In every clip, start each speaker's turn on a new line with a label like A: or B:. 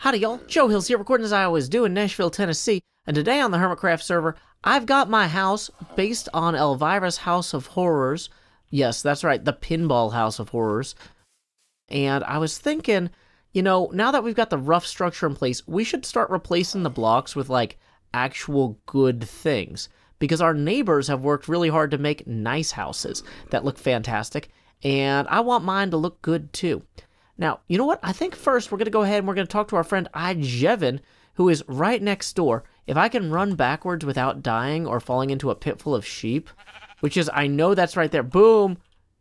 A: Howdy y'all, Joe Hills here, recording as I always do in Nashville, Tennessee, and today on the HermitCraft server, I've got my house based on Elvira's House of Horrors. Yes, that's right, the Pinball House of Horrors. And I was thinking, you know, now that we've got the rough structure in place, we should start replacing the blocks with, like, actual good things. Because our neighbors have worked really hard to make nice houses that look fantastic, and I want mine to look good too. Now, you know what? I think first we're going to go ahead and we're going to talk to our friend Jevin, who is right next door. If I can run backwards without dying or falling into a pit full of sheep, which is, I know that's right there. Boom!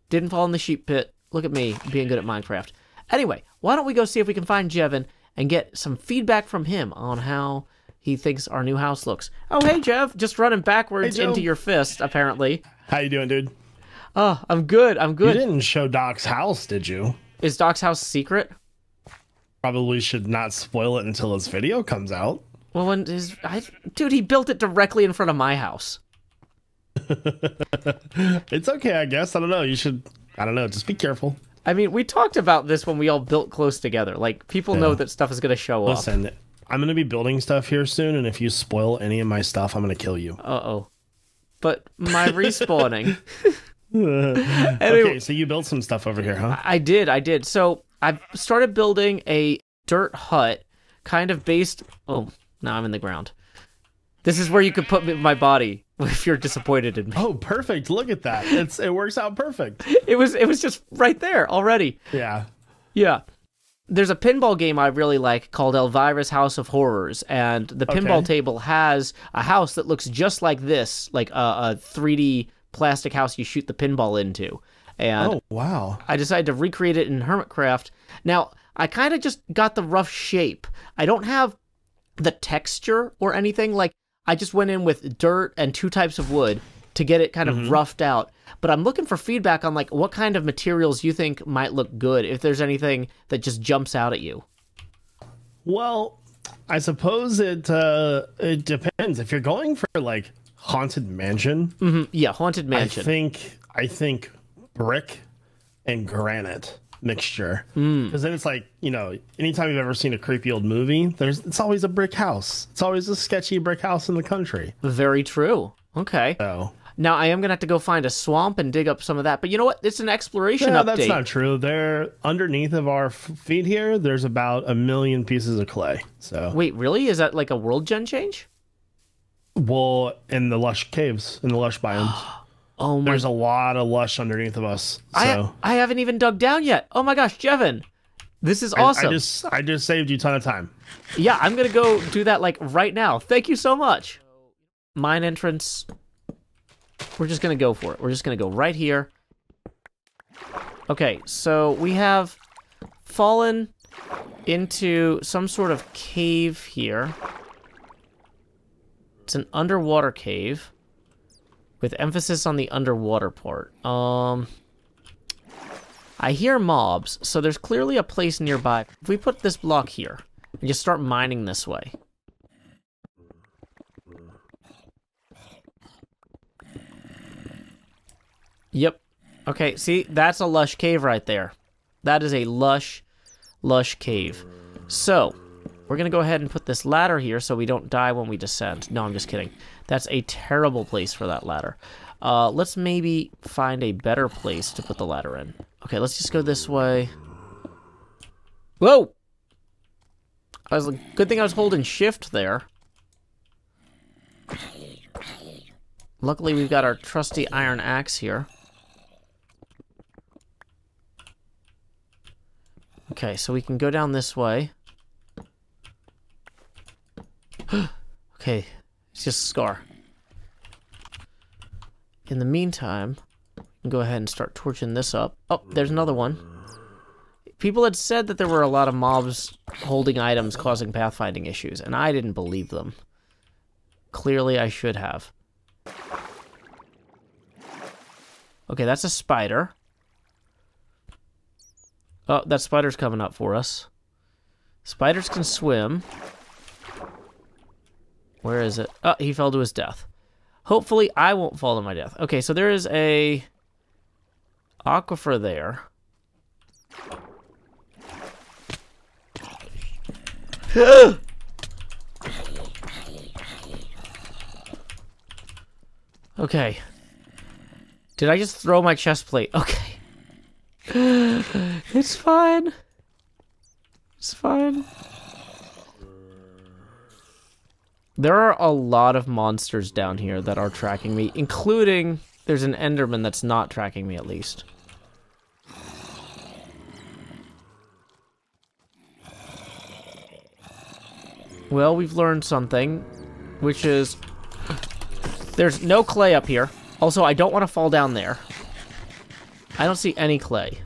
A: Didn't fall in the sheep pit. Look at me being good at Minecraft. Anyway, why don't we go see if we can find Jevin and get some feedback from him on how he thinks our new house looks. Oh, hey, Jev. Just running backwards into your fist, apparently.
B: How you doing, dude?
A: Oh, I'm good. I'm good.
B: You didn't show Doc's house, did you?
A: Is Doc's house secret?
B: Probably should not spoil it until his video comes out.
A: Well, dude, he built it directly in front of my house.
B: It's okay, I guess. I don't know. You should, I don't know. Just be careful.
A: I mean, we talked about this when we all built close together. Like, people know that stuff is going to show up.
B: Listen, I'm going to be building stuff here soon, and if you spoil any of my stuff, I'm going to kill you.
A: Uh-oh. But my respawning...
B: Anyway, okay, so you built some stuff over here, huh?
A: I did. So I started building a dirt hut, kind of based... Oh, now I'm in the ground. This is where you could put my body if you're disappointed in me.
B: Oh, perfect. Look at that. It works out perfect.
A: It was just right there already.
B: Yeah.
A: Yeah. There's a pinball game I really like called Elvira's House of Horrors, and the pinball table has a house that looks just like this, like a 3D plastic house you shoot the pinball into. And
B: oh, wow.
A: I decided to recreate it in HermitCraft. Now, I kind of just got the rough shape. I don't have the texture or anything. Like, I just went in with dirt and 2 types of wood to get it kind of roughed out. But I'm looking for feedback on, like, what kind of materials you think might look good, if there's anything that just jumps out at you.
B: Well, I suppose it depends. If you're going for, like, Haunted Mansion.
A: Yeah, Haunted Mansion.
B: I think brick and granite mixture. Because then it's like, you know, anytime you've ever seen a creepy old movie, it's always a brick house. It's always a sketchy brick house in the country.
A: Very true. Okay.
B: So
A: now I am gonna have to go find a swamp and dig up some of that. But you know what? It's an exploration update.
B: That's not true. There, underneath of our feet here, there's about 1 million pieces of clay. So
A: wait, really? Is that like a world gen change?
B: Well, in the lush caves, in the lush biomes.
A: Oh my!
B: There's a lot of lush underneath of us. So
A: I haven't even dug down yet. Oh my gosh, Jevin, this is awesome.
B: I just saved you a ton of time.
A: Yeah, I'm gonna go do that like right now. Thank you so much. Mine entrance. We're just gonna go for it. We're just gonna go right here. Okay, so we have fallen into some sort of cave here. It's an underwater cave with emphasis on the underwater part. I hear mobs, so there's clearly a place nearby. If we put this block here and just start mining this way. Yep. Okay, see, that's a lush cave right there. That is a lush cave. So, we're going to go ahead and put this ladder here so we don't die when we descend. No, I'm just kidding. That's a terrible place for that ladder. Let's maybe find a better place to put the ladder in. Okay, let's just go this way. Whoa! Good thing I was holding shift there. Luckily, we've got our trusty iron axe here. Okay, so we can go down this way. Okay, it's just a scar. In the meantime, we can go ahead and start torching this up. Oh, there's another one. People had said that there were a lot of mobs holding items causing pathfinding issues, and I didn't believe them. Clearly, I should have. Okay, that's a spider. Oh, that spider's coming up for us. Spiders can swim. Where is it? Oh, he fell to his death. Hopefully, I won't fall to my death. Okay, so there is a aquifer there. Okay. Did I just throw my chest plate? Okay. It's fine. It's fine. There are a lot of monsters down here that are tracking me, including there's an Enderman that's not tracking me at least. Well, we've learned something, which is there's no clay up here. Also, I don't want to fall down there. I don't see any clay.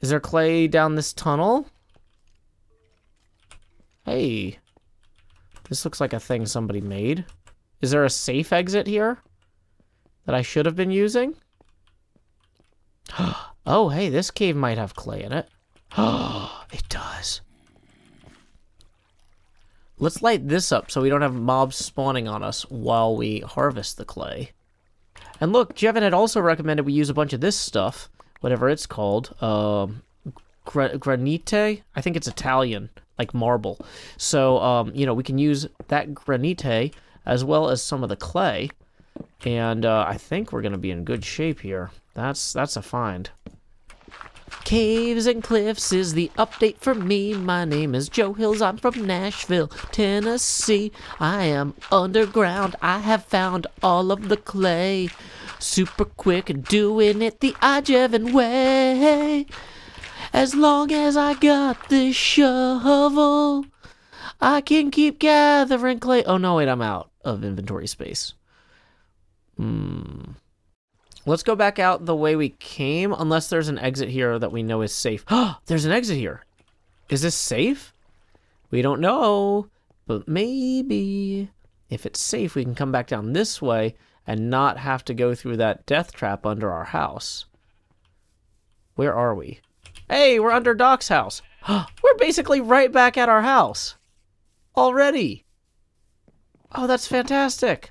A: Is there clay down this tunnel? Hey. This looks like a thing somebody made. Is there a safe exit here that I should have been using? Oh, hey, this cave might have clay in it. Oh, it does. Let's light this up so we don't have mobs spawning on us while we harvest the clay. And look, Jevin had also recommended we use a bunch of this stuff, whatever it's called. Granite? I think it's Italian, like marble. So, you know, we can use that granite as well as some of the clay. And I think we're going to be in good shape here. That's a find. Caves and Cliffs is the update for me. My name is Joe Hills. I'm from Nashville, Tennessee. I am underground. I have found all of the clay. Super quick and doing it the Ijevin way. As long as I got this shovel, I can keep gathering clay. Oh no, wait, I'm out of inventory space. Let's go back out the way we came, unless there's an exit here that we know is safe. There's an exit here. Is this safe? We don't know, but maybe if it's safe, we can come back down this way and not have to go through that death trap under our house. Where are we? Hey, we're under Doc's house. We're basically right back at our house already. Oh, that's fantastic.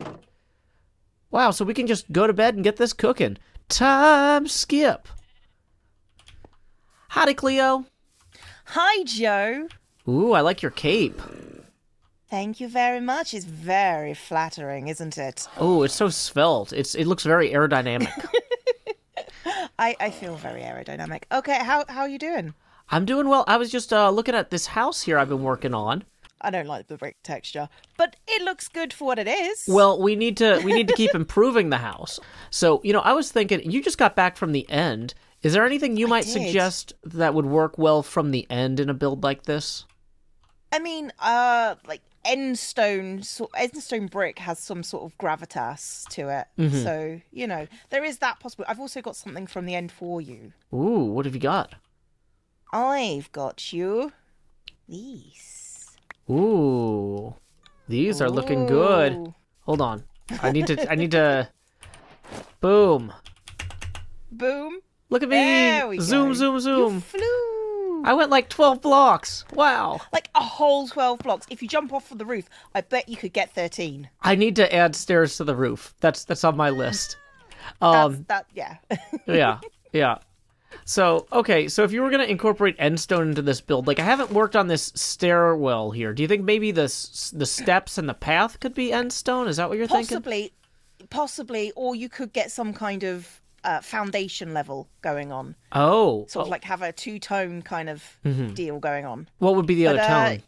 A: Wow, so we can just go to bed and get this cooking. Time skip. Howdy, Cleo.
C: Hi, Joe.
A: Ooh, I like your cape.
C: Thank you very much. It's very flattering, isn't it?
A: Oh, it's so svelte. It looks very aerodynamic.
C: I feel very aerodynamic. Okay, how are you doing?
A: I'm doing well. I was just looking at this house here I've been working on.
C: I don't like the brick texture, but it looks good for what it is.
A: Well, we need to keep improving the house. So, you know, I was thinking, you just got back from the end. Is there anything you might suggest that would work well from the end in a build like this?
C: I mean, like endstone brick has some sort of gravitas to it. Mm-hmm. So, you know, there is that possible. I've also got something from the end for you.
A: Ooh, what have you got?
C: I've got you these.
A: Ooh, these are looking good. Hold on, I need to. Boom.
C: Boom.
A: Look at me.
C: There we
A: zoom,
C: go.
A: zoom, zoom.
C: You flew.
A: I went like 12 blocks. Wow.
C: Like a whole 12 blocks. If you jump off of the roof, I bet you could get 13.
A: I need to add stairs to the roof. That's on my list.
C: Yeah.
A: Yeah. So, okay, so if you were going to incorporate endstone into this build, like I haven't worked on this stairwell here. Do you think maybe the steps and the path could be endstone? Is that what you're thinking?
C: Possibly, or you could get some kind of foundation level going on.
A: Oh.
C: Sort of like have a two-tone kind of deal going on.
A: What would be the other tone?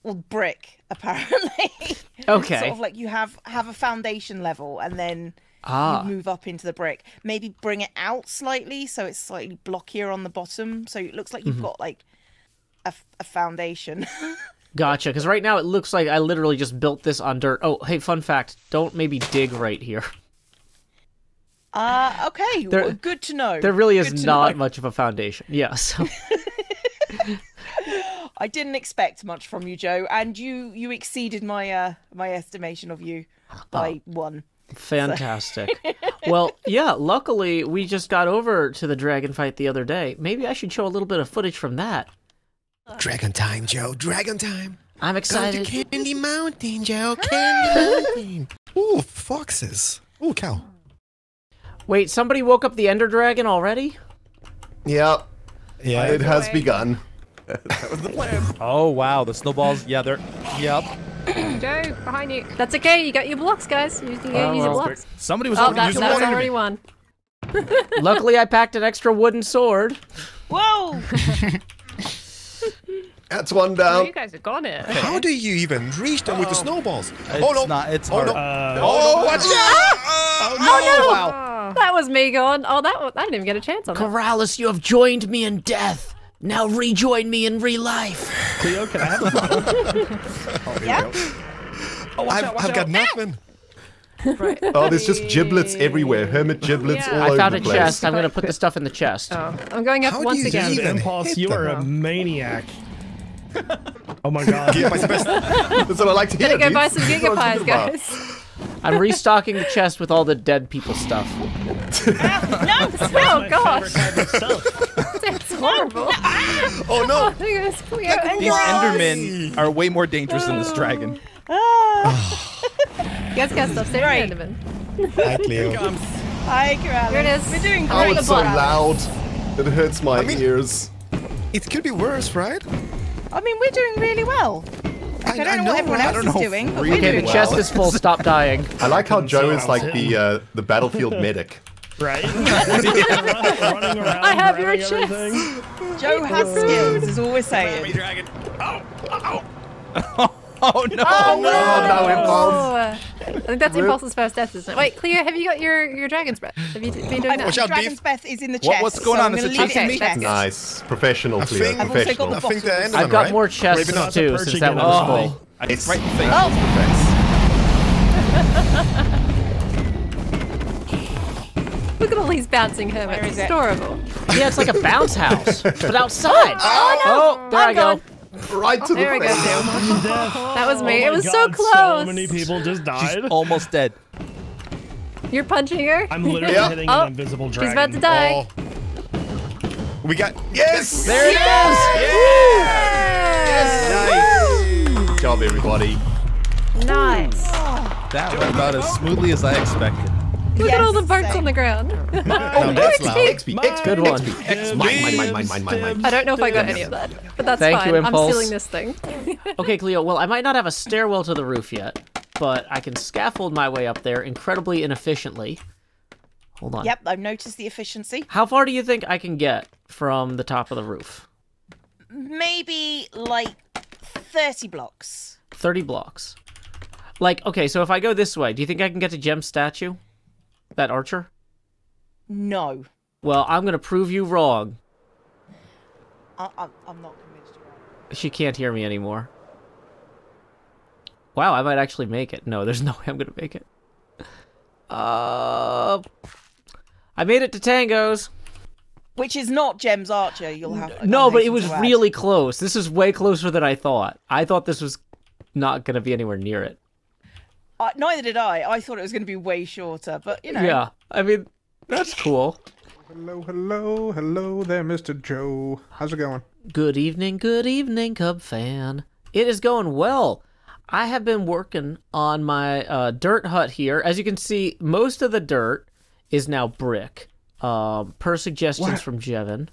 C: Well, brick, apparently.
A: Okay.
C: Sort of like you have a foundation level and then... You move up into the brick. Maybe bring it out slightly so it's slightly blockier on the bottom. So it looks like you've got like a foundation.
A: Gotcha. Because right now it looks like I literally just built this on dirt. Oh, hey, fun fact. Don't maybe dig right here.
C: Okay. Well, good to know.
A: There really is not much of a foundation. Yeah, so...
C: I didn't expect much from you, Joe. And you exceeded my my estimation of you by 1.
A: Fantastic. Well, yeah, luckily we just got over to the dragon fight the other day. Maybe I should show a little bit of footage from that.
D: Dragon time, Joe. Dragon time.
A: I'm excited.
D: Go to Candy Mountain, Joe. Candy Mountain. Ooh, foxes. Ooh, cow.
A: Wait, somebody woke up the Ender Dragon already?
E: Yep. Yeah, it has begun. That was the plan. Oh wow, the snowballs. Yeah, they're. Yep.
F: Joe, behind you. That's okay. You got your blocks, guys. You can use your blocks.
E: Somebody was
F: Oh,
E: already using
F: that was
E: one.
F: already one.
A: Luckily, I packed an extra wooden sword.
C: Whoa!
G: That's one
F: Oh,
G: down.
F: you guys have got it.
D: How do you even reach them with the snowballs?
E: It's not. It's hard.
D: No.
B: Oh,
D: watch out!
F: Oh, no!
E: Wow.
F: That was me going. Oh, I didn't even get a chance on that.
A: Corrales, you have joined me in death. Now rejoin me in real life.
B: Cleo, can I have a bottle?
C: Yeah.
D: I've got nothing.
F: Right.
G: Oh, there's just giblets everywhere. Hermit giblets
F: Yeah.
G: all
A: I
G: over
A: found
G: the
A: a
G: place.
A: chest. I'm gonna put the stuff in the chest.
F: Oh, I'm going up
D: How do
F: once
D: you
F: again.
D: even
B: Impulse,
D: hit
B: you are a
F: them?
B: maniac. Oh my god.
G: That's what I like to hear.
F: Gotta go
G: dude.
F: buy some
G: That's what I'm
F: gigapies,
G: talking about.
F: guys.
A: I'm restocking the chest with all the dead people stuff.
F: Oh gosh,
B: Favorite kind of stuff.
F: that's horrible.
D: Oh no!
F: These
E: These Endermen are way more dangerous than this dragon.
F: You guys can't stop staring
C: Right.
F: at Enderman.
D: Hi, Cleo.
C: Hi, Corrales.
F: Here it is.
C: We're doing
G: Oh,
C: great.
G: it's so
C: Corrales.
G: loud. It hurts my ears.
D: It could be worse, right?
C: I mean, we're doing really well. Like, I don't know what everyone
D: right?
C: else is doing, but we're
A: Okay,
C: doing
A: the chest
C: well.
A: is full. Stop dying.
G: I like how Joe is
B: I
G: like
B: was
G: the battlefield medic.
B: Right? running around,
F: I have your
B: grabbing
F: chest.
B: everything.
C: Joe has skills, is all we're saying.
E: Dragon. Oh no!
G: Oh no, Impulse.
F: Oh, I think that's Impulse's first death, isn't it? Wait, Cleo, have you got your dragon's breath? Have you been doing
D: Watch
F: that?
D: out,
C: Dragon's
D: Beef.
C: breath is in the chest.
E: what's going
C: so
E: on?
C: I'm
E: Is
C: gonna
E: it
C: leave
E: chasing
C: in
E: me?
C: the chest.
G: Nice. Professional, Cleo.
D: think-
C: I've also got
G: Professional.
C: the
D: I think the
C: boxes.
D: Enderman,
A: I've got
D: right?
A: more chests
D: Maybe not.
A: too,
B: Perching
A: since that
B: in
A: one
B: the
A: was
B: wall.
A: full.
E: It's right in the face.
F: Look at all these bouncing hermits.
C: Where is
F: It's
C: it?
F: adorable.
A: Yeah, it's like a bounce house, but outside. Oh, there I go.
G: Right to
F: There we
G: the
F: go,
G: face.
F: Joe. That was me.
B: Oh
F: It
B: my
F: was so
B: God,
F: close.
B: So many people just died.
E: Almost dead.
F: You're punching her.
B: I'm literally
G: Yeah.
B: hitting
F: Oh,
B: an invisible dragon.
F: She's about to die.
D: Oh. We got
G: Yes!
A: There it is.
G: Nice. Good job, everybody.
F: Nice.
E: That went about as smoothly as I expected.
F: Look at all the
C: Yes,
F: parts
C: same.
F: on the ground.
D: Now that's loud.
G: XP, XP,
A: Good one.
G: Mine.
F: I don't know if I got any of that, but that's
A: Thank
F: fine.
A: you,
F: I'm
A: Impulse.
F: stealing this thing.
A: Okay, Cleo, well, I might not have a stairwell to the roof yet, but I can scaffold my way up there incredibly inefficiently. Hold on.
C: Yep, I've noticed the efficiency.
A: How far do you think I can get from the top of the roof?
C: Maybe like 30 blocks.
A: 30 blocks. Like, okay, so if I go this way, do you think I can get to Gem's statue? That archer?
C: No.
A: Well, I'm going to prove you wrong.
C: I'm not convinced you're right.
A: She can't hear me anymore. Wow, I might actually make it. No, there's no way I'm going to make it. I made it to Tango's.
C: Which is not Gem's Archer, you'll have.
A: No, but it was
C: to add.
A: really close. This is way closer than I thought. I thought this was not going to be anywhere near it.
C: Neither did I. I thought it was going to be way shorter, but you know.
A: Yeah, I mean, that's cool.
H: Hello there, Mr. Joe. How's it going?
A: Good evening, Cub fan. It is going well. I have been working on my dirt hut here. As you can see, most of the dirt is now brick, per suggestions
H: What?
A: from Jevin.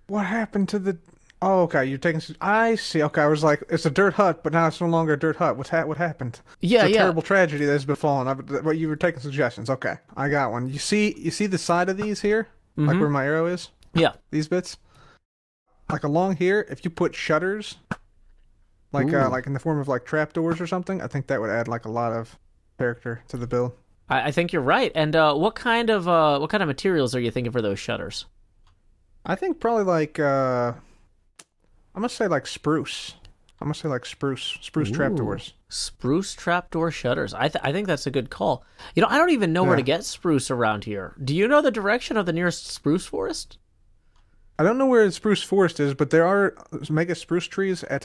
H: What happened to the... Oh, okay, you're taking... I see. Okay, I was like, it's a dirt hut, but now it's no longer a dirt hut. What happened?
A: Yeah,
H: it's a
A: yeah.
H: terrible tragedy that has befallen. But you were taking suggestions. Okay, I got one. You see the side of these here? Like where my arrow is?
A: Yeah.
H: These bits? Like along here, if you put shutters, like in the form of like trapdoors or something, I think that would add like a lot of character to the build.
A: I think you're right. And what kind of materials are you thinking for those shutters?
H: I think probably like I'm gonna say like spruce. I'm gonna say like spruce trapdoors.
A: Spruce trapdoor shutters. I think that's a good call. You know, I don't even know where to get spruce around here. Do you know the direction of the nearest spruce forest?
H: I don't know where the spruce forest is, but there are mega spruce trees at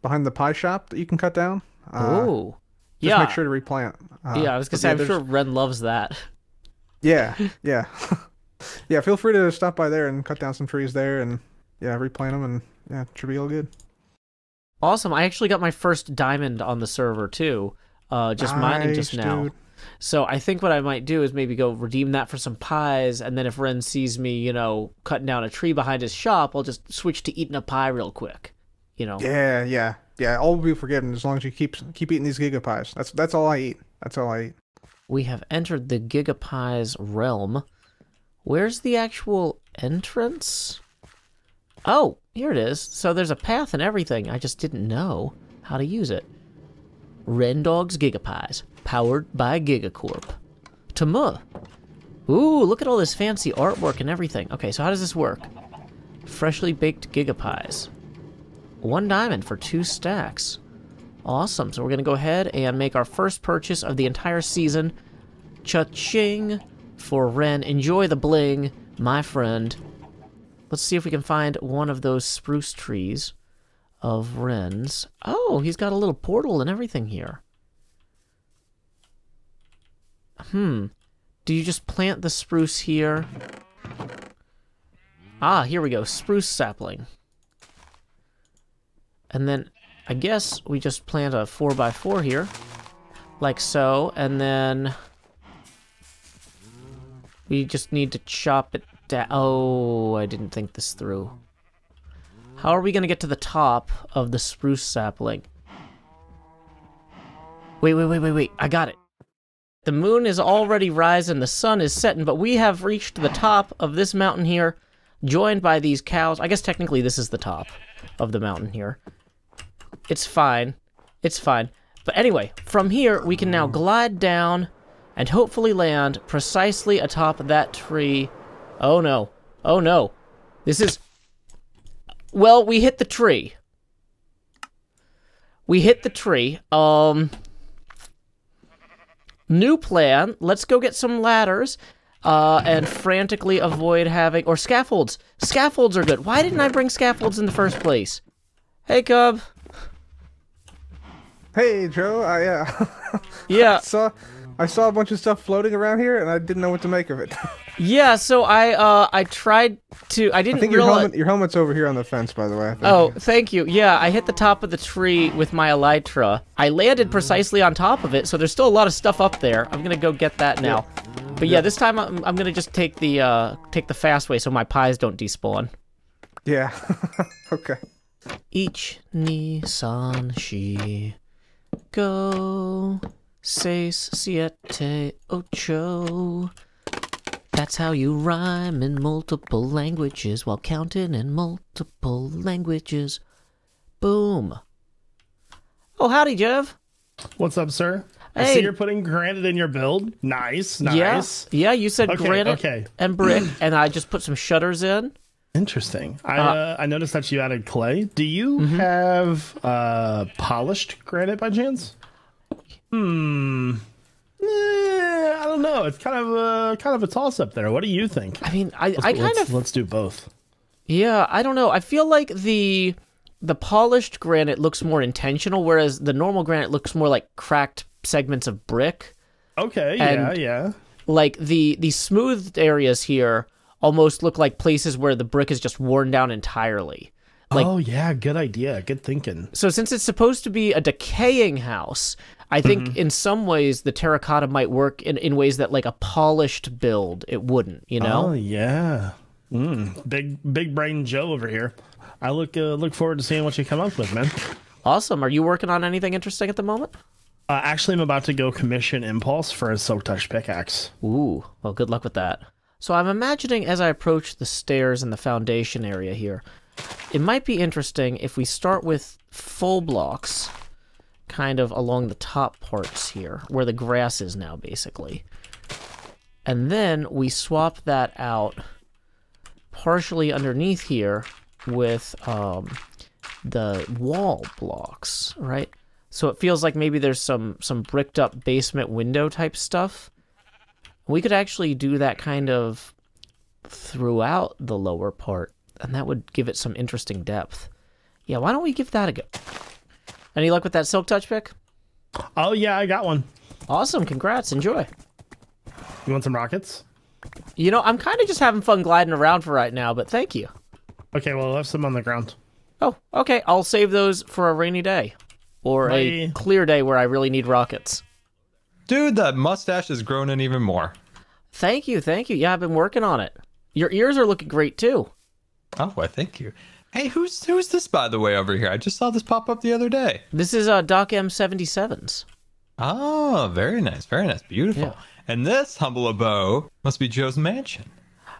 H: behind the pie shop that you can cut down.
A: Oh,
H: Just
A: yeah.
H: make sure to replant.
A: Yeah, I was gonna
H: but
A: say,
H: yeah,
A: I'm
H: there's-
A: sure Ren loves that.
H: Yeah, yeah, yeah. Feel free to stop by there and cut down some trees there, and yeah, replant them, and yeah, it should be all good.
A: Awesome. I actually got my first diamond on the server too. Just mining just now.
H: Dude.
A: So I think what I might do is maybe go redeem that for some pies, and then if Ren sees me, you know, cutting down a tree behind his shop, I'll just switch to eating a pie real quick. You know?
H: Yeah. All will be forgiven as long as you keep eating these gigapies. That's all I eat. That's all I eat.
A: We have entered the gigapies realm. Where's the actual entrance? Oh, here it is. So there's a path and everything. I just didn't know how to use it. Rendog's Gigapies, powered by Gigacorp. Tamu. Ooh, look at all this fancy artwork and everything. Okay, so how does this work? Freshly baked Gigapies. 1 diamond for 2 stacks. Awesome. So we're going to go ahead and make our first purchase of the entire season. Cha-ching for Ren. Enjoy the bling, my friend. Let's see if we can find one of those spruce trees of Ren's. Oh, he's got a little portal and everything here. Do you just plant the spruce here? Ah, here we go. Spruce sapling. And then I guess we just plant a 4x4 here. Like so. And then we just need to chop it down. Oh, I didn't think this through. How are we going to get to the top of the spruce sapling? Wait. I got it. The moon is already rising, the sun is setting, but we have reached the top of this mountain here, joined by these cows. I guess technically this is the top of the mountain here. It's fine. It's fine. But anyway, from here, we can now glide down and hopefully land precisely atop that tree. Oh no. Oh no. This is... Well, we hit the tree. We hit the tree. New plan. Let's go get some ladders and frantically avoid having... Or scaffolds. Scaffolds are good. Why didn't I bring scaffolds in the first place? Hey, Cub.
H: Hey, Joe.
A: Yeah.
H: I saw a bunch of stuff floating around here, and I didn't know what to make of it.
A: Yeah, so I tried to... I didn't realize...
H: Your helmet's over here on the fence, by the way.
A: Oh, thank you. Yeah, I hit the top of the tree with my elytra. I landed precisely on top of it, so there's still a lot of stuff up there. I'm gonna go get that now. But yeah, this time I'm gonna just take the fast way so my pies don't despawn.
H: Yeah. Okay.
A: Each Nissan she go 6, 7, 8. That's how you rhyme in multiple languages while counting in multiple languages. Boom. Oh, howdy, Jeff.
B: What's up, sir? I
A: Hey.
B: see you're putting granite in your build. Nice.
A: Yeah, you said
B: Okay,
A: granite
B: okay.
A: and brick, and I just put some shutters in.
B: Interesting. I noticed that you added clay. Do you have polished granite by chance? I don't know. It's kind of a toss up there. What do you think?
A: I mean,
B: Let's do both.
A: Yeah, I don't know. I feel like the polished granite looks more intentional, whereas the normal granite looks more like cracked segments of brick.
B: Okay,
A: And-
B: yeah.
A: Like the smoothed areas here almost look like places where the brick is just worn down entirely. Like,
B: oh yeah, good idea. Good thinking.
A: so since it's supposed to be a decaying house, I think in some ways the terracotta might work in ways that like a polished build it wouldn't, you know?
B: Oh yeah. Big brain Joe over here. I look forward to seeing what you come up with, man.
A: Awesome. Are you working on anything interesting at the moment?
B: Actually, I'm about to go commission Impulse for a Silk Touch pickaxe.
A: Ooh, well, good luck with that. So I'm imagining as I approach the stairs in the foundation area here, it might be interesting if we start with full blocks, kind of along the top parts here, where the grass is now, basically. And then we swap that out partially underneath here with the wall blocks, right? So it feels like maybe there's some bricked up basement window type stuff. We could actually do that kind of throughout the lower part, and that would give it some interesting depth. Yeah, why don't we give that a go? Any luck with that Silk Touch pick?
B: Oh yeah, I got one.
A: Awesome, congrats, enjoy.
B: You want some rockets?
A: You know, I'm kind of just having fun gliding around for right now, but thank you.
B: Okay, well, I left some on the ground.
A: Oh, okay, I'll save those for a rainy day. Or a
B: Bye.
A: clear day where I really need rockets.
I: dude, that mustache has grown in even more.
A: Thank you. Yeah, I've been working on it. Your ears are looking great too.
I: Oh, why, thank you. Hey, who's this, by the way, over here? I just saw this pop up the other day.
A: This is Doc M77's.
I: Oh, very nice, beautiful.
A: Yeah.
I: And this humble abode must be Joe's mansion.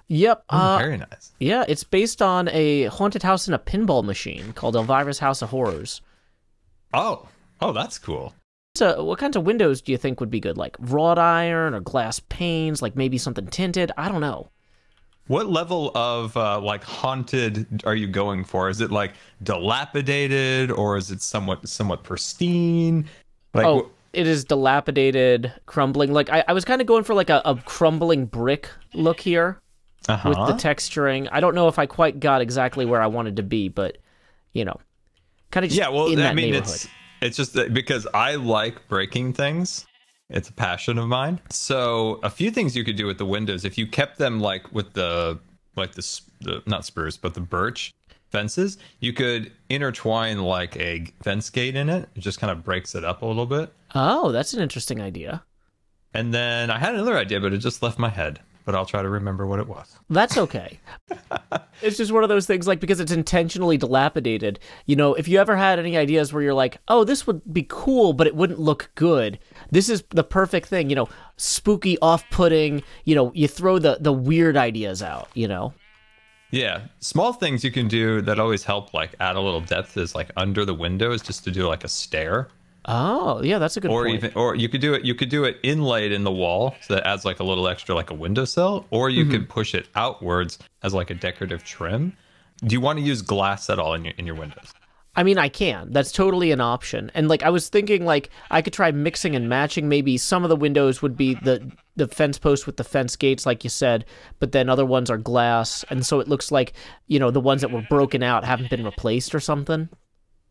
A: Yep.
I: Very nice.
A: Yeah, it's based on a haunted house and a pinball machine called Elvira's House of Horrors.
I: Oh, that's cool.
A: So, what kinds of windows do you think would be good? Like wrought iron or glass panes? Like maybe something tinted? I don't know.
I: What level of like haunted are you going for? Is it like dilapidated or is it somewhat pristine? Like,
A: it is dilapidated, crumbling. Like I was kind of going for like a crumbling brick look here with the texturing. I don't know if I quite got exactly where I wanted to be, but kind of just in that neighborhood.
I: It's just that because I like breaking things. It's a passion of mine. So a few things you could do with the windows if you kept them like with the not spruce but the birch fences, you could intertwine like a fence gate in it. It just kind of breaks it up a little bit.
A: Oh, that's an interesting idea.
I: And then I had another idea, but it just left my head. But I'll try to remember what it was.
A: That's okay. It's just one of those things, like, because it's intentionally dilapidated. If you ever had any ideas where you're like, oh, this would be cool, but it wouldn't look good. This is the perfect thing, spooky, off-putting, you throw the weird ideas out,
I: Yeah, small things you can do that always help, like, add a little depth is, like, under the window is just to do, like, a stair.
A: Oh, yeah, that's a good point.
I: Or you could do it inlaid in the wall, so that adds like a little extra, like a windowsill. Or you could push it outwards as like a decorative trim. Do you want to use glass at all in your windows?
A: I mean, I can. That's totally an option. And like I was thinking, like I could try mixing and matching. Maybe some of the windows would be the fence post with the fence gates, like you said, but then other ones are glass, and so it looks like the ones that were broken out haven't been replaced or something.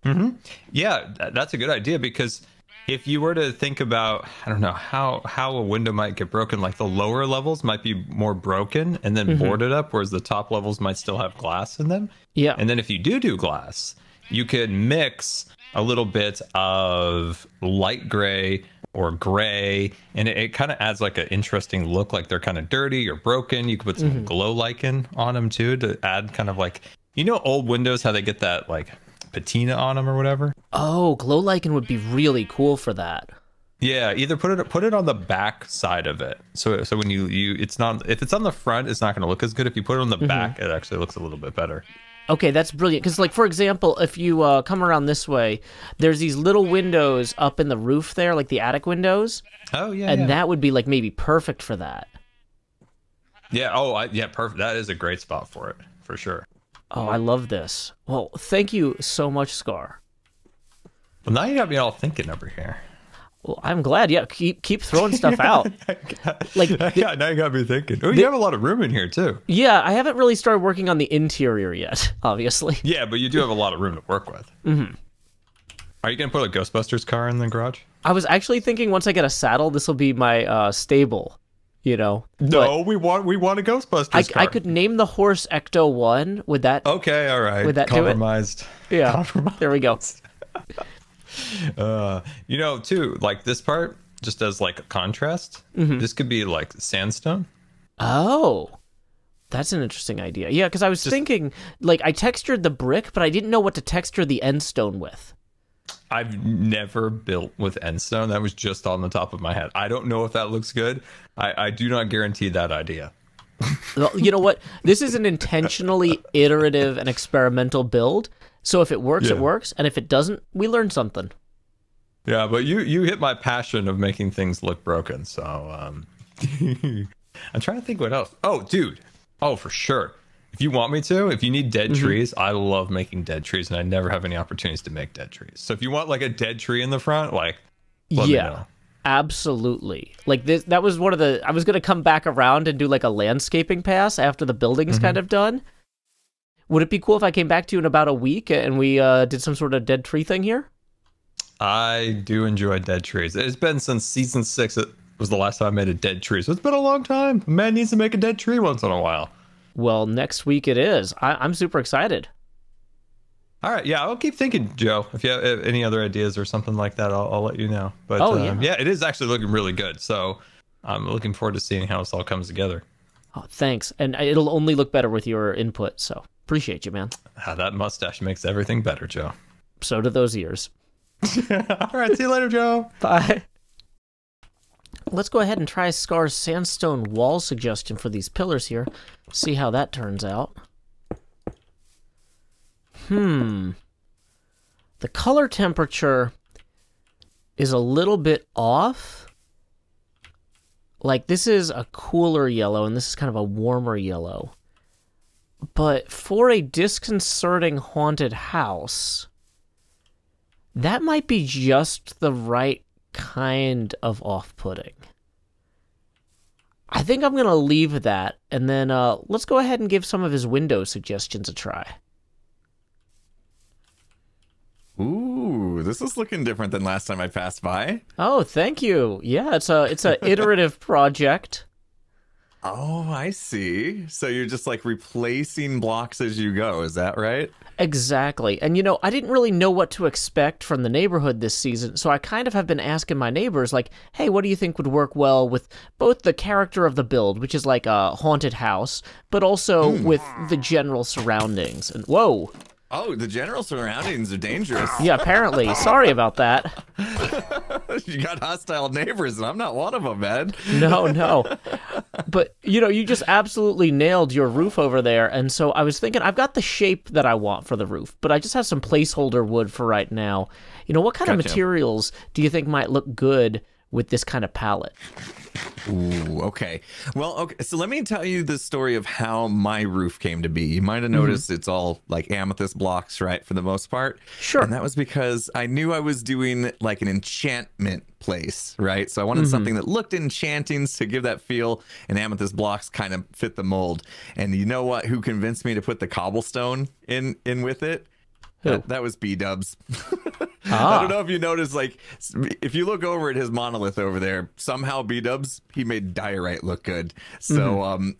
I: Mm-hmm. Yeah, that's a good idea because if you were to think about, I don't know, how a window might get broken, like the lower levels might be more broken and then boarded up, whereas the top levels might still have glass in them.
A: Yeah.
I: And then if you do glass, you could mix a little bit of light gray or gray, and it kind of adds like an interesting look, like they're kind of dirty or broken. You could put some glow lichen on them too to add kind of like, old windows, how they get that like patina on them or whatever.
A: Oh, glow lichen would be really cool for that.
I: Yeah, either put it on the back side of it. So when you it's not, if it's on the front, it's not going to look as good. If you put it on the back, it actually looks a little bit better.
A: Okay, that's brilliant. Because, like, for example, if you come around this way, there's these little windows up in the roof there, like the attic windows.
I: Oh, yeah.
A: And that would be, like, maybe perfect for that.
I: Yeah, perfect. That is a great spot for it, for sure.
A: Oh, I love this. Well, thank you so much, Scar.
I: Well, now you got me all thinking over here.
A: Well, I'm glad. Yeah, keep throwing stuff out.
I: Now you got me thinking. Oh, you have a lot of room in here too.
A: Yeah, I haven't really started working on the interior yet, obviously.
I: Yeah, but you do have a lot of room to work with. Mm-hmm. Are you gonna put a Ghostbusters car in the garage?
A: I was actually thinking once I get a saddle, this will be my stable.
I: No, we want a Ghostbusters car.
A: I could name the horse Ecto 1. Would that?
I: Okay, all right.
A: Would that
I: compromised?
A: Do it? Yeah.
I: Compromised.
A: There we go.
I: Too, like this part, just as like a contrast, this could be like sandstone.
A: Oh, that's an interesting idea. Yeah, because I was thinking, like, I textured the brick, but I didn't know what to texture the end stone with.
I: I've never built with endstone. That was just on the top of my head. I don't know if that looks good. I do not guarantee that idea.
A: Well, you know what? This is an intentionally iterative and experimental build. So if it works, it works. And if it doesn't, we learn something.
I: Yeah, but you hit my passion of making things look broken. So I'm trying to think what else. Oh, dude. Oh, for sure. If you want me to, if you need dead trees, I love making dead trees, and I never have any opportunities to make dead trees. So if you want like a dead tree in the front, like, let me know.
A: Absolutely. Like this, that was one of the. I was gonna come back around and do like a landscaping pass after the building's kind of done. Would it be cool if I came back to you in about a week and we did some sort of dead tree thing here?
I: I do enjoy dead trees. It's been since season 6. It was the last time I made a dead tree, so it's been a long time. A man needs to make a dead tree once in a while.
A: Well, next week it is. I'm super excited.
I: All right, yeah, I'll keep thinking, Joe. If you have any other ideas or something like that, I'll let you know. But yeah, it is actually looking really good. So I'm looking forward to seeing how this all comes together.
A: Oh, thanks. And it'll only look better with your input, so appreciate you, man.
I: That mustache makes everything better, Joe.
A: So do those ears.
I: All right, see you later, Joe.
A: Bye. Let's go ahead and try Scar's sandstone wall suggestion for these pillars here. See how that turns out. The color temperature is a little bit off. Like, this is a cooler yellow, and this is kind of a warmer yellow. But for a disconcerting haunted house, that might be just the right kind of off-putting. I think I'm going to leave that, and then let's go ahead and give some of his window suggestions a try.
J: Ooh, this is looking different than last time I passed by.
A: Oh, thank you. Yeah, it's a iterative project.
J: Oh, I see. So you're just like replacing blocks as you go, is that right?
A: Exactly. And you know, I didn't really know what to expect from the neighborhood this season, so I kind of have been asking my neighbors, like, hey, what do you think would work well with both the character of the build, which is like a haunted house, but also with the general surroundings. And whoa.
J: Oh, the general surroundings are dangerous.
A: Yeah, apparently. Sorry about that.
J: You got hostile neighbors, and I'm not one of them, man.
A: No. But, you know, you just absolutely nailed your roof over there. And so I was thinking, I've got the shape that I want for the roof, but I just have some placeholder wood for right now. You know, what kind of materials do you think might look good with this kind of palette?
J: Ooh, okay. Well, okay. So let me tell you the story of how my roof came to be. You might have noticed it's all like amethyst blocks, right, for the most part.
A: Sure.
J: And that was because I knew I was doing like an enchantment place, right? So I wanted something that looked enchanting to give that feel, and amethyst blocks kind of fit the mold. And you know what? Who convinced me to put the cobblestone in with it? That was B-dubs. I don't know if you noticed, like, if you look over at his monolith over there, somehow B-dubs, he made diorite look good. So,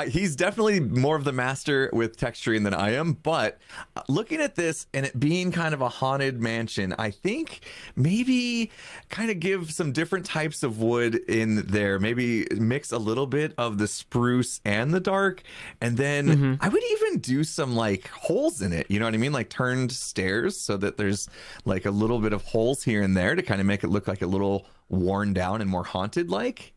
J: he's definitely more of the master with texturing than I am. But looking at this and it being kind of a haunted mansion, I think maybe kind of give some different types of wood in there. Maybe mix a little bit of the spruce and the dark. And then I would even do some, like, holes in it. You know what I mean? Like turned stairs so that there's like a little bit of holes here and there to kind of make it look like a little worn down and more haunted like.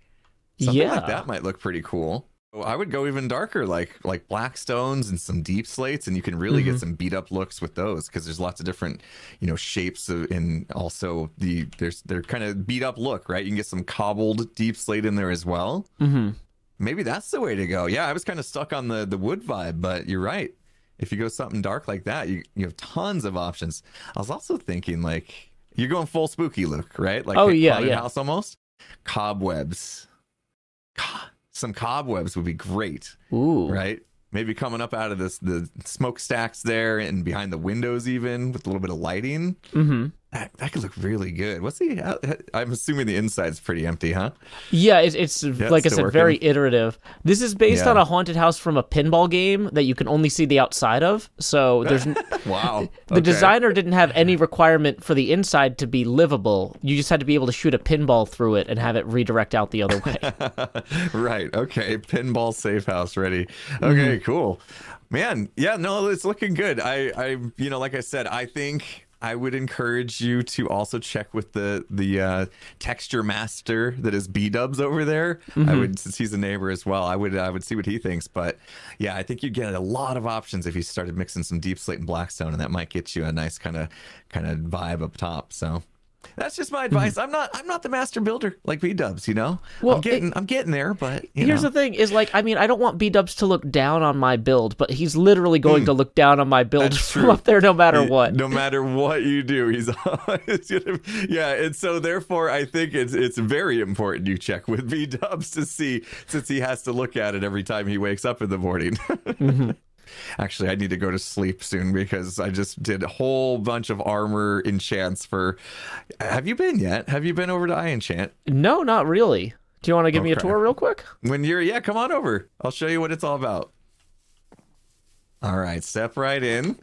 J: Something like that might look pretty cool. I would go even darker, like black stones and some deep slates, and you can really get some beat up looks with those because there's lots of different, you know, shapes of, and also they're kind of beat up look, right? You can get some cobbled deep slate in there as well. Maybe that's the way to go. Yeah, I was kind of stuck on the wood vibe, but you're right. If you go something dark like that, you have tons of options. I was also thinking, like, you're going full spooky look, right? Like haunted house almost. Cobwebs. Some cobwebs would be great.
A: Ooh.
J: Right? Maybe coming up out of the smokestacks there and behind the windows even with a little bit of lighting. That could look really good. I'm assuming the inside's pretty empty, huh?
A: Yeah, it's like I said, very iterative. This is based on a haunted house from a pinball game that you can only see the outside of. So there's
J: wow.
A: The designer didn't have any requirement for the inside to be livable. You just had to be able to shoot a pinball through it and have it redirect out the other way.
J: Right. Okay. Pinball safe house ready. Okay. Cool. Man. Yeah. No, it's looking good. I you know, like I said, I think I would encourage you to also check with the texture master that is B-dubs over there. I would, since he's a neighbor as well, I would see what he thinks. But yeah, I think you'd get a lot of options if you started mixing some deep slate and blackstone, and that might get you a nice kind of vibe up top. So that's just my advice. I'm not the master builder like B-dubs, you know. Well, I'm getting there, but
A: here's the thing: is like, I mean, I don't want B-dubs to look down on my build, but he's literally going to look down on my build from up there, no matter what.
J: No matter what you do, he's yeah. And so therefore, I think it's very important you check with B-dubs to see, since he has to look at it every time he wakes up in the morning. Actually, I need to go to sleep soon because I just did a whole bunch of armor enchants for... Have you been yet? Have you been over to iEnchant?
A: No, not really. Do you want to give me a tour real quick?
J: Yeah, come on over. I'll show you what it's all about. All right, step right in.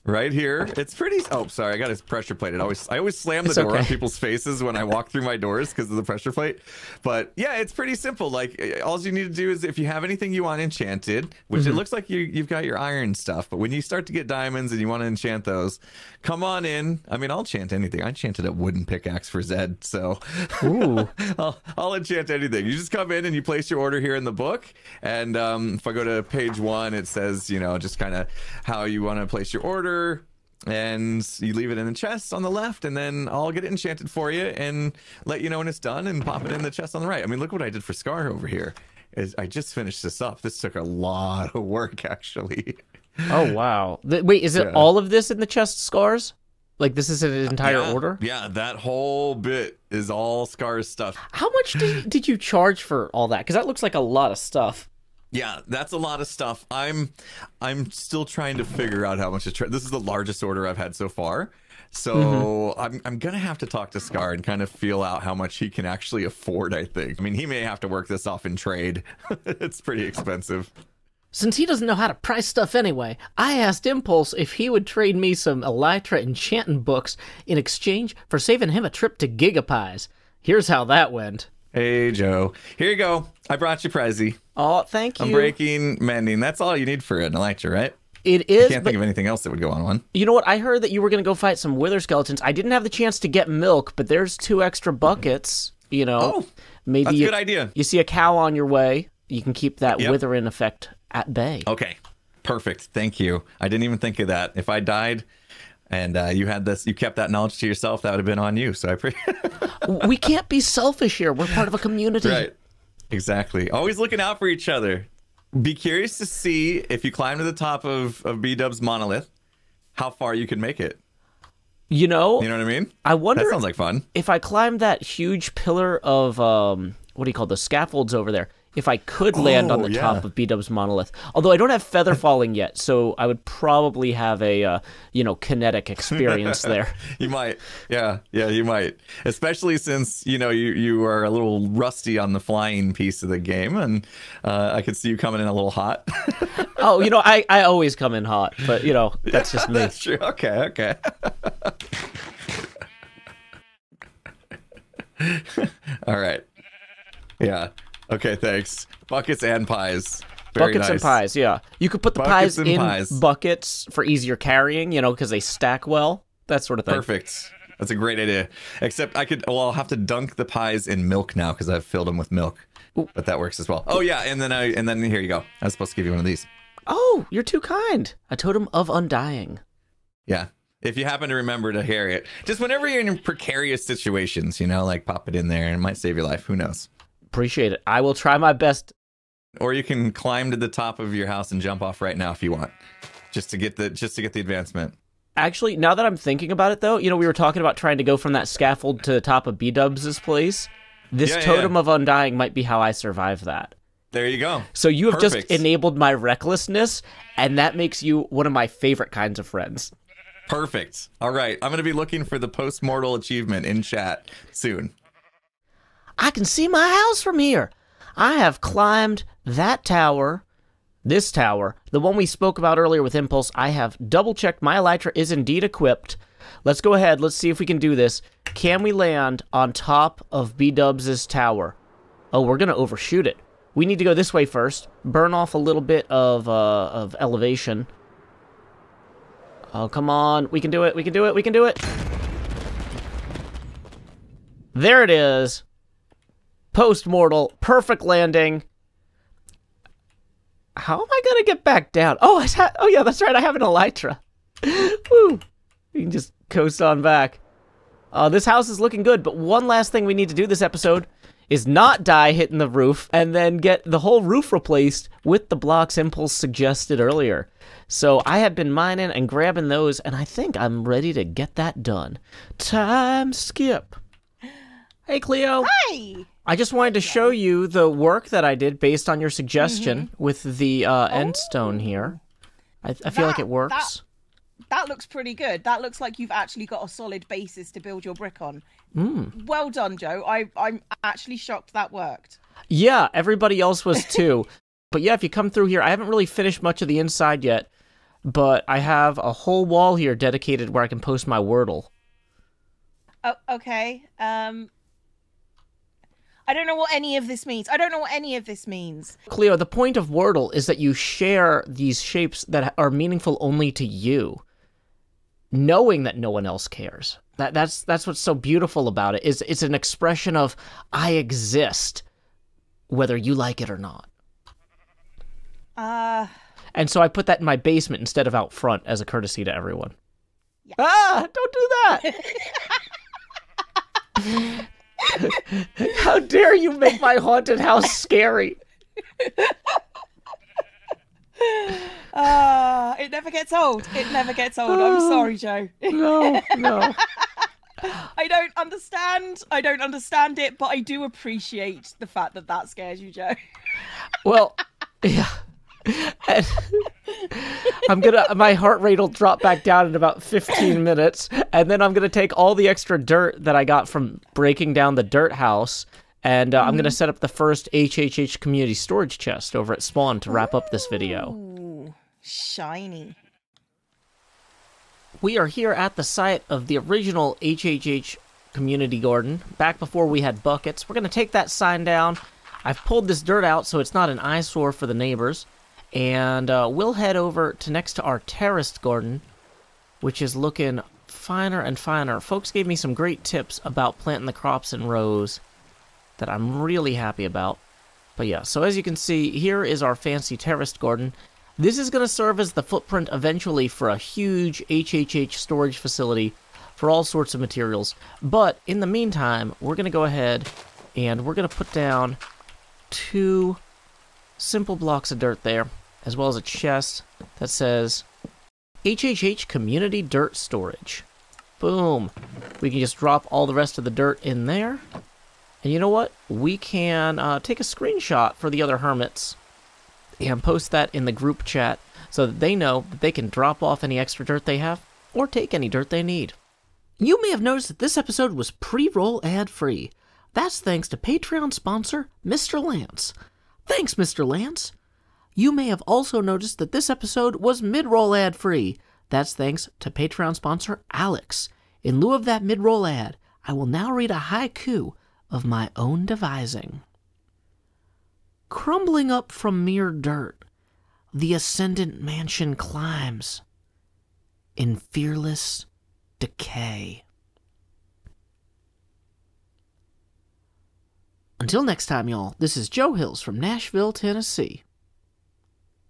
J: right here. It's pretty. Oh, sorry, I got his pressure plate. I always slam the door on people's faces when I walk through my doors because of the pressure plate. But yeah, it's pretty simple. Like all you need to do is if you have anything you want enchanted, which it looks like you've got your iron stuff, but when you start to get diamonds and you want to enchant those, come on in. I mean, I'll enchant anything. I enchanted a wooden pickaxe for Zed, so I'll enchant anything. You just come in and you place your order here in the book, and if I go to page 1, it says, you know, just kind of how you want to place your order, and you leave it in the chest on the left, and then I'll get it enchanted for you and let you know when it's done and pop it in the chest on the right. I mean, look what I did for Scar over here. I just finished this up. This took a lot of work, actually.
A: Oh, wow. Wait, is it all of this in the chest, Scars? Like, this is an entire order?
J: Yeah, that whole bit is all Scar's stuff.
A: How much did you charge for all that? Because that looks like a lot of stuff.
J: Yeah, that's a lot of stuff. I'm still trying to figure out how much to charge. This is the largest order I've had so far. So I'm going to have to talk to Scar and kind of feel out how much he can actually afford, I think. I mean, he may have to work this off in trade. It's pretty expensive.
A: Since he doesn't know how to price stuff anyway, I asked Impulse if he would trade me some Elytra enchanting books in exchange for saving him a trip to Gigapies. Here's how that went.
J: Hey, Joe. Here you go. I brought you Prezi.
A: Oh, thank you.
J: Unbreaking, mending. That's all you need for an Elytra, right?
A: It is.
J: I can't think of anything else that would go on one.
A: You know what? I heard that you were going to go fight some wither skeletons. I didn't have the chance to get milk, but there's 2 extra buckets. You know,
J: oh,
A: maybe
J: that's a good idea.
A: You see a cow on your way, you can keep that withering effect at bay.
J: Okay, perfect. Thank you. I didn't even think of that. If I died and you kept that knowledge to yourself, that would have been on you. So I appreciate.
A: We can't be selfish here. We're part of a community.
J: Right. Exactly. Always looking out for each other. Be curious to see if you climb to the top of B-Dub's monolith, how far you can make it.
A: You know
J: what I mean?
A: I wonder.
J: That sounds like fun.
A: If I climbed that huge pillar of what do you call the scaffolds over there? If I could land on the top of B-Dub's monolith. Although I don't have feather falling yet, so I would probably have a kinetic experience there.
J: You might. Yeah, you might. Especially since, you are a little rusty on the flying piece of the game, and I could see you coming in a little hot.
A: Oh, I always come in hot, but that's just me.
J: That's true. Okay. All right. Yeah. Okay, thanks. Buckets and pies. Very
A: buckets
J: nice.
A: and pies, yeah. You could put the
J: Buckets
A: pies in
J: pies.
A: buckets for easier carrying, because they stack well. That sort of thing.
J: Perfect. That's a great idea. Except I'll have to dunk the pies in milk now because I've filled them with milk. Ooh. But that works as well. Oh yeah, and then here you go. I was supposed to give you one of these.
A: Oh, you're too kind. A totem of undying.
J: Yeah. If you happen to remember to carry it. Just whenever you're in precarious situations, like pop it in there and it might save your life. Who knows?
A: Appreciate it. I will try my best.
J: Or you can climb to the top of your house and jump off right now if you want, just to get the advancement.
A: Actually, now that I'm thinking about it, though, we were talking about trying to go from that scaffold to the top of B-Dubs' place. This totem of undying might be how I survive that.
J: There you go.
A: So you have just enabled my recklessness, and that makes you one of my favorite kinds of friends.
J: Perfect. All right, I'm going to be looking for the post-mortal achievement in chat soon.
A: I can see my house from here. I have climbed that tower, this tower, the one we spoke about earlier with Impulse. I have double-checked my Elytra is indeed equipped. Let's go ahead. Let's see if we can do this. Can we land on top of B-Dubs' tower? Oh, we're going to overshoot it. We need to go this way first. Burn off a little bit of elevation. Oh, come on. We can do it. We can do it. We can do it. There it is. Post-mortal, perfect landing. How am I gonna get back down? Oh, yeah, that's right. I have an Elytra. Woo! We can just coast on back. This house is looking good, but one last thing we need to do this episode is not die hitting the roof and then get the whole roof replaced with the blocks Impulse suggested earlier. So I have been mining and grabbing those, and I think I'm ready to get that done. Time skip. Hey, Cleo.
C: Hi.
A: I just wanted to show you the work that I did based on your suggestion with the end stone here. I feel like it works.
C: That looks pretty good. That looks like you've actually got a solid basis to build your brick on. Well done, Joe. I'm actually shocked that worked.
A: Yeah, everybody else was too. But yeah, if you come through here, I haven't really finished much of the inside yet. but I have a whole wall here dedicated where I can post my Wordle.
C: Oh, okay. I don't know what any of this means.
A: Cleo, the point of Wordle is that you share these shapes that are meaningful only to you, knowing that no one else cares. That's what's so beautiful about it. It's an expression of I exist, whether you like it or not. And so I put that in my basement instead of out front as a courtesy to everyone.
C: Yeah.
A: Ah, don't do that! How dare you make my haunted house scary?
C: It never gets old. I'm sorry, Joe.
A: No.
C: I don't understand it, but I do appreciate the fact that that scares you, Joe.
A: Well, yeah. And my heart rate will drop back down in about 15 minutes, and then I'm gonna take all the extra dirt that I got from breaking down the dirt house, and I'm gonna set up the first HHH community storage chest over at Spawn to wrap up this video.
C: Ooh, shiny.
A: We are here at the site of the original HHH community garden, back before we had buckets. We're gonna take that sign down. I've pulled this dirt out so it's not an eyesore for the neighbors. And we'll head over to next to our terraced garden, which is looking finer and finer. Folks gave me some great tips about planting the crops in rows that I'm really happy about. But yeah, so as you can see, here is our fancy terraced garden. This is going to serve as the footprint eventually for a huge HHH storage facility for all sorts of materials. But in the meantime, we're going to go ahead and we're going to put down 2 simple blocks of dirt there, as well as a chest that says HHH Community Dirt Storage. Boom. We can just drop all the rest of the dirt in there. And you know what? We can take a screenshot for the other hermits and post that in the group chat so that they know that they can drop off any extra dirt they have or take any dirt they need. You may have noticed that this episode was pre-roll ad-free. That's thanks to Patreon sponsor, Mr. Lance. Thanks, Mr. Lance. You may have also noticed that this episode was mid-roll ad-free. That's thanks to Patreon sponsor Alex. In lieu of that mid-roll ad, I will now read a haiku of my own devising. Crumbling up from mere dirt, the ascendant mansion climbs in fearless decay. Until next time, y'all, this is Joe Hills from Nashville, Tennessee.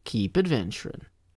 A: Keep adventuring.